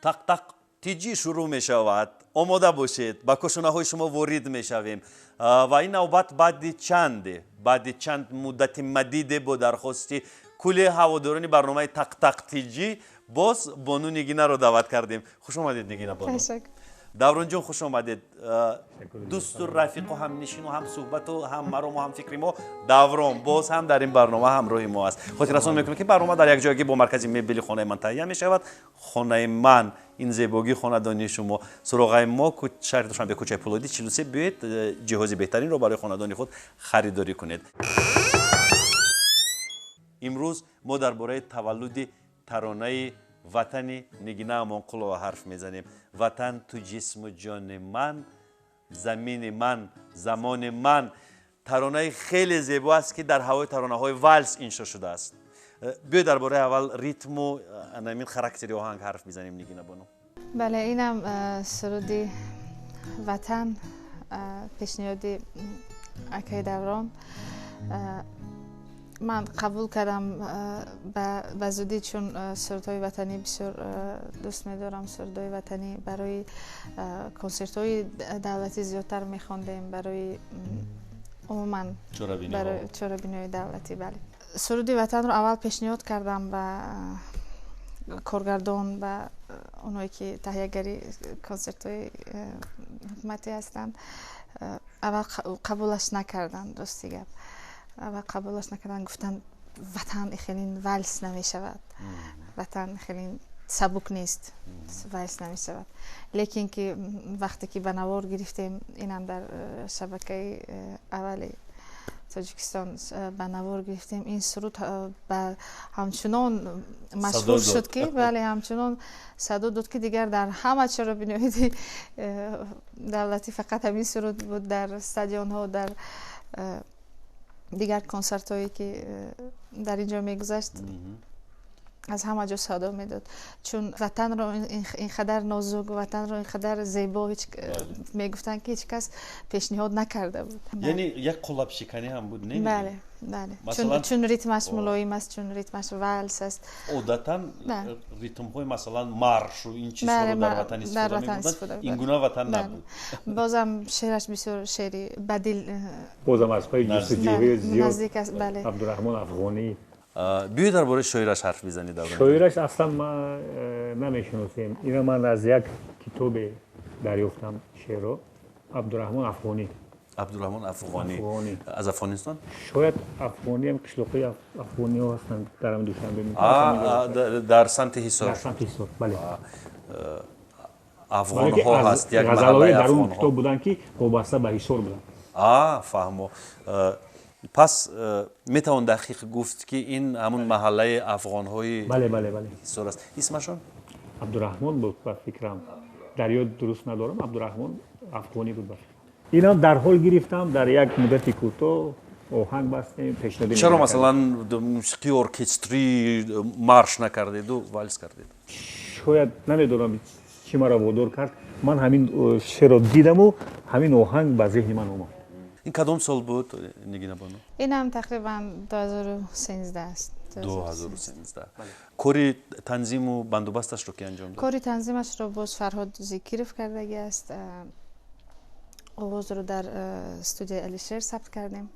تق تق تیجی شروع می شود. آماده باشید. با کشونه‌های شما وارد می شویم. و این نوبت بعد چند مدت مدید با درخواستی کل هواداران برنامه تق تق تیجی باز بانو نگینه رو دعوت کردیم. خوش آمدید نگینه بانو. دوران جون خوش آمدید. دوست و رفیق و هم نشین و هم صحبت و هم مرام و هم فکری ما دوران باز هم در این برنامه همراه ما است. خاطر رسان میکنم که برنامه در یک جایی با مرکز مبل خانه من تهیه می شود. خانه من این زیبایی خانه‌دانی شما سراغ ما شهر دوشنبه کوچه پولادی 43 بیاید جهاز بهترین رو برای خانه‌دانی خود خریداری کنید. امروز ما درباره تولد ترانه وطن نگینه امانقلوه حرف میزنیم. وطن تو جسم و جان من، زمین من، زمان من. ترانه خیلی زیبا است که در هوای ترانه های والس انشا شده است. بیا درباره اول ریتم و همین خاراکتری آهنگ حرف میزنیم نگینه بانو. بله اینم سرودی وطن پیشنهادی اکای دوران. من قبول کردم به زودی چون سرودهای وطنی بسیار دوست می‌دارم. سرودهای وطنی برای کنسرت‌های دولتی زیادتر می‌خواندیم، برای عموماً برای چرابین‌های دولتی. بله سرودی وطن رو اول پیشنهاد کردم به کارگردان و اونایی که تهیه‌گری کنسرت‌های حکومتی هستند. اول قبولش نکردن. درستی گپ و قبولش نکردن، گفتن وطن خیلی والس نمی شود، وطن خیلی سبک نیست، والس نمی شود. لیکن که وقتی که به نوار گرفتیم، اینم در شبکه اولی تاجیکستان به نوار گرفتیم، این سرود به همچنان مشهور شد که بله همچنان صدا داد که دیگر در همه چرابین‌های دولتی فقط همین سرود بود. در استادیون ها، در دیگر کنسرت هایی که در اینجا میگذشت از همه جا صدا میداد. چون وطن رو اینقدر نازک، وطن رو اینقدر زیبا میگفتن که هیچ کس پیشنهاد نکرده بود. یعنی یک قلاب شکنی هم بود نمیدونی؟ بله بله. چون ریتمش ملایم است، چون ریتمش والس است. عادتا ریتم های مثلا مارش و این چیزها رو در وطن استفاده می‌بودن. این گونه وطن نبود. بازم شعرش بسیار شعری بدیل، بازم از پای جستجوی زیاد نزدیک است. بله عبدالرحمن افغانی. بیاید درباره شاعرش حرف بزنید. شاعرش اصلا ما نمیشناسیم. اینو من از یک کتاب دریافتم شعر. عبدالرحمن افغانی. عبدالرحمن افغانی از افغانستان؟ شاید افغانی هم قشلاقی افغانی ها هستند در هم دوشنبه. در سمت حصار. در سمت حصار بله. افغان ها هست یک غزل‌های در اون کتاب بودن که وابسته به حصار بودن. فهمو. پس میتوان دقیق گفت که این همون محله افغان های بله حصار است. اسمشون؟ عبدالرحمن بود به فکرم. در یاد درست ندارم. عبدالرحمن افغانی بود. اینا در حال گرفتم در یک مدت کوتاه آهنگ بستیم پیشنهاد. چرا مثلا موسیقی ارکستری مارش نکردید و والس کردید؟ شاید نمیدونم چی مرا وادار کرد. من همین شعر رو دیدم و همین آهنگ به ذهن من اومد. این کدام سال بود نگینه بانو؟ این هم تقریبا 2013 است. 2013. کاری تنظیم و بندوبستش رو که انجام داد؟ کاری تنظیمش رو باز فرهاد زیکیرف کردگی است. آواز رو در استودیو الیشیر ثبت کردیم.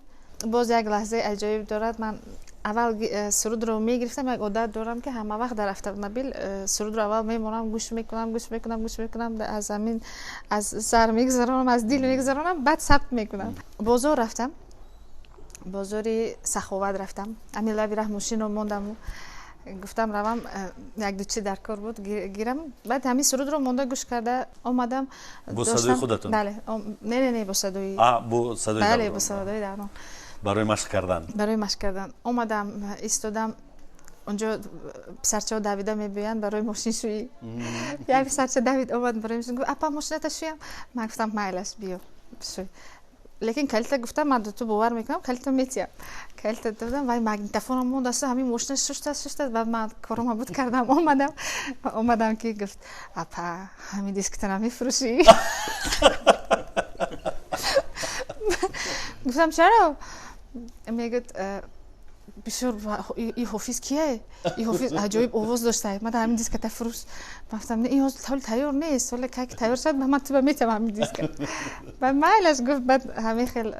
باز یک لحظه عجایب دارد. من اول سرود رو میگرفتم، یک عادت دارم که همه وقت در اتومبیل سرود رو اول میمونم گوش میکنم از زمین از سر میگذرونم، از دل میگذرونم، بعد ثبت میکنم. بازار رفتم، بازاری سخاوت رفتم، همین لبی رحموشین رو موندم، گفتم روم یک دو چی در کار بود گیرم. بعد همین سرود رو مونده گوش کرده آمدم. با صدای خودتون؟ بله. نه با صدای بله با صدای درون برای مشق کردن آمدم ایستادم اونجا. پسرچه ها دویده میبیند برای ماشین شویی. یک پسرچه دوید آمد برای ماشین گفت اپا ماشینت شویم. من گفتم مایلش بیا شوی. لیکن کلیت گفتم من تو باور میکنم کلیت میتیم. کلیت دادم وای مگنیتوفونم موند است همین ماشین ششت و من کارم بود کردم. اومدم که گفت اپا همین دیسکت نمیفروشی؟ گفتم چرا؟ میگه بسیار این حافظ کیه؟ این حافظ عجایب آواز داشته. من در همین دیسک تفروش گفتم نه این حال تیار نیست. حالا که تیار شد من تو میتونم همین دیسک. بعد مایلش گفت بعد همه خیلی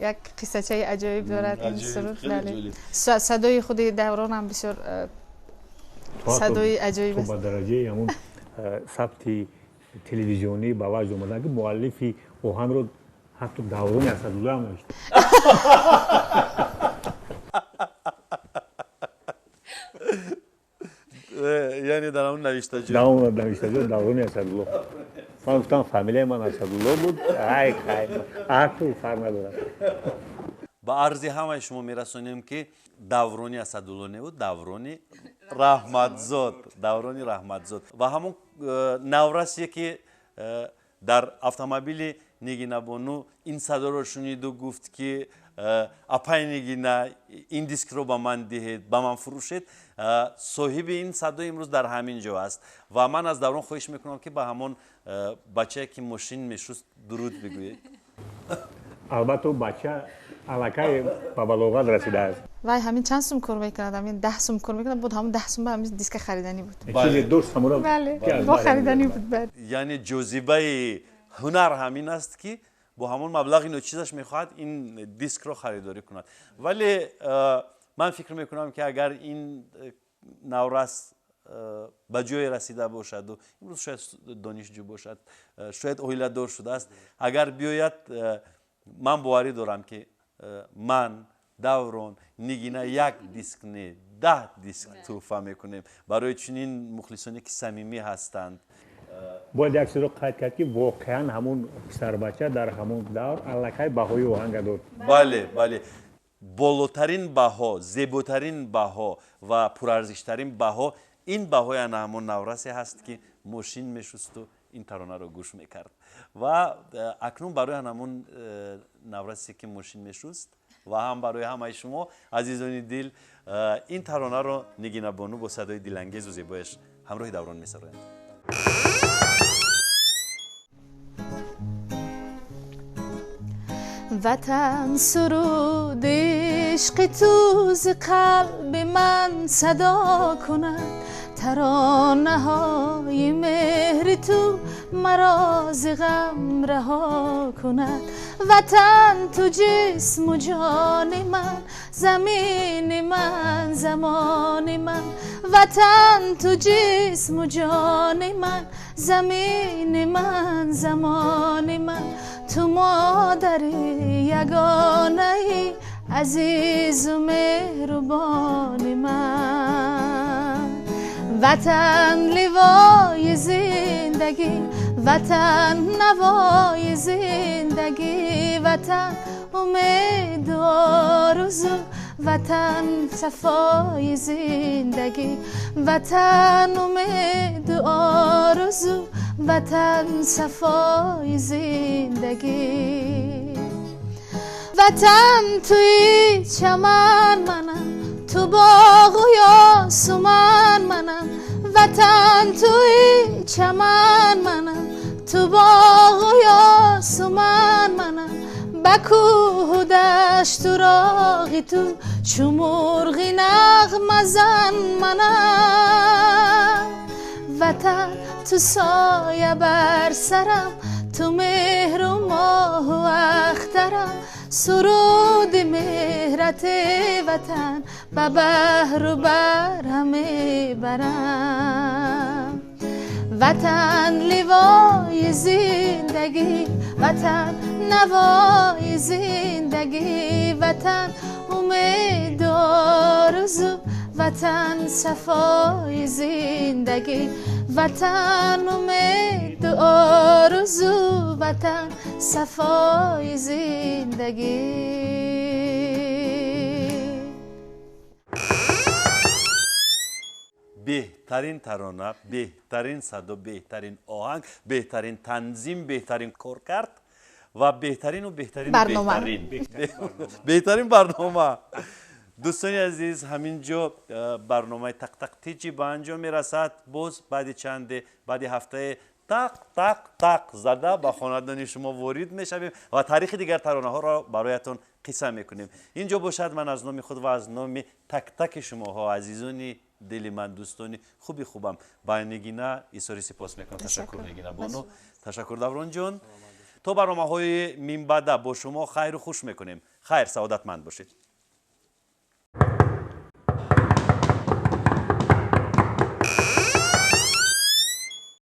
یک قصه چه عجایب دارد این سرود. بله. صدای خود دوران هم بسیار صدای عجایب است. با درجه همون ثبت تلویزیونی با وجود اومدن که مؤلفی آهنگ رو حتی دوران اسدالله هم نوشته. یعنی در اون نوشته جو دوران اسدالله. من گفتم فامیله من اسدالله بود. ای عقل فرق نداره. با عرض همه شما میرسونیم که دورانی اسدالله نبود، دورانی رحمتزاد و همون نورسیه که در اتومبیل نگینا بانو این صدا رو شنید و گفت که اپای نگینا این دیسک رو به من دهید، به من فروشید. صاحب این صدا امروز در همین جا است و من از دوران خواهش میکنم که به همون بچه که ماشین میشوست درود بگوید. البته بچه علاقه به بلوغت رسیده است. وای همین چند سوم کار میکردم. همین 10 سوم کار میکردم. بود همون 10 سوم به همین دیسک خریدنی بود. چیزی دوست همون. بله. با خریدنی بود بعد. یعنی جاذبه هنر همین است که با همون مبلغ اینو چیزش میخواد این دیسک رو خریداری کند. ولی من فکر میکنم که اگر این نورس به جای رسیده باشد و امروز شاید دانشجو باشد، شاید اویله دار شده است، اگر بیاید من باوری دارم که من دوران نگینا یک دیسک نه 10 دیسک تحفه میکنیم برای چنین مخلصانی که صمیمی هستند. باید یک چیز رو قید کرد که واقعا همون پسر بچه در همون دور علاقه بهای آهنگ داد. بله بالاترین بها، زیباترین بها و پرارزشترین بها این بهای همون نورسی هست که ماشین میشست و این ترانه رو گوش میکرد و اکنون برای همون نورسی که ماشین میشست و هم برای همه شما عزیزان دل این ترانه رو نگینا بانو با صدای دلانگیز و زیبایش همراه دوران میسرایند. وطن سرود عشق تو ز قلب من صدا کند، ترانه های مهر تو مرا ز غم رها کند. وطن تو جسم و جان من، زمین من زمان من. وطن تو جسم و جان من، زمین من زمان من. تو مادر یگانه ای، عزیز و مهربان من. وطن لیوای زندگی، وطن نوای زندگی. وطن امید و آرزو، وطن صفای زندگی. وطن امید و آرزو، وطن صفای زندگی. وطن توی چمن منم، تو باغ و یاسمن منم. وطن توی چمن منم، تو باغ و یاسمن منم. بکوه و دشت و راغی تو، چو مرغی نغمه زن منم. وطن تو سایه بر سرم، تو مهر و ماه و اخترم. سرود مهرت وطن به بحر و بر همه برم. وطن لیوای زندگی، وطن نوای زندگی. وطن امید و آرزو، وطن صفای زندگی. وطن امید و آرزو، وطن صفای زندگی. بهترین ترانه، بهترین صدا، بهترین آهنگ، بهترین تنظیم، بهترین کارکرد و بهترین برنامه. دوستان عزیز، همینجا برنامه تق تق تیجی به انجام میرسد. باز بعد هفته تق تق تق زده به خاندان شما وارد میشویم و تاریخ دیگر ترانه ها را برایتون قصه میکنیم. اینجا باشد من از نام خود و از نام تک تک شماها عزیزانی دل من دوستانی خوبم با نگینا ایساری سپاس میکنم. تشکر نگینا بانو. تشکر دوران جان. تا برنامه‌های مین بعد با شما خیر و خوش میکنیم. خیر سعادتمند باشید.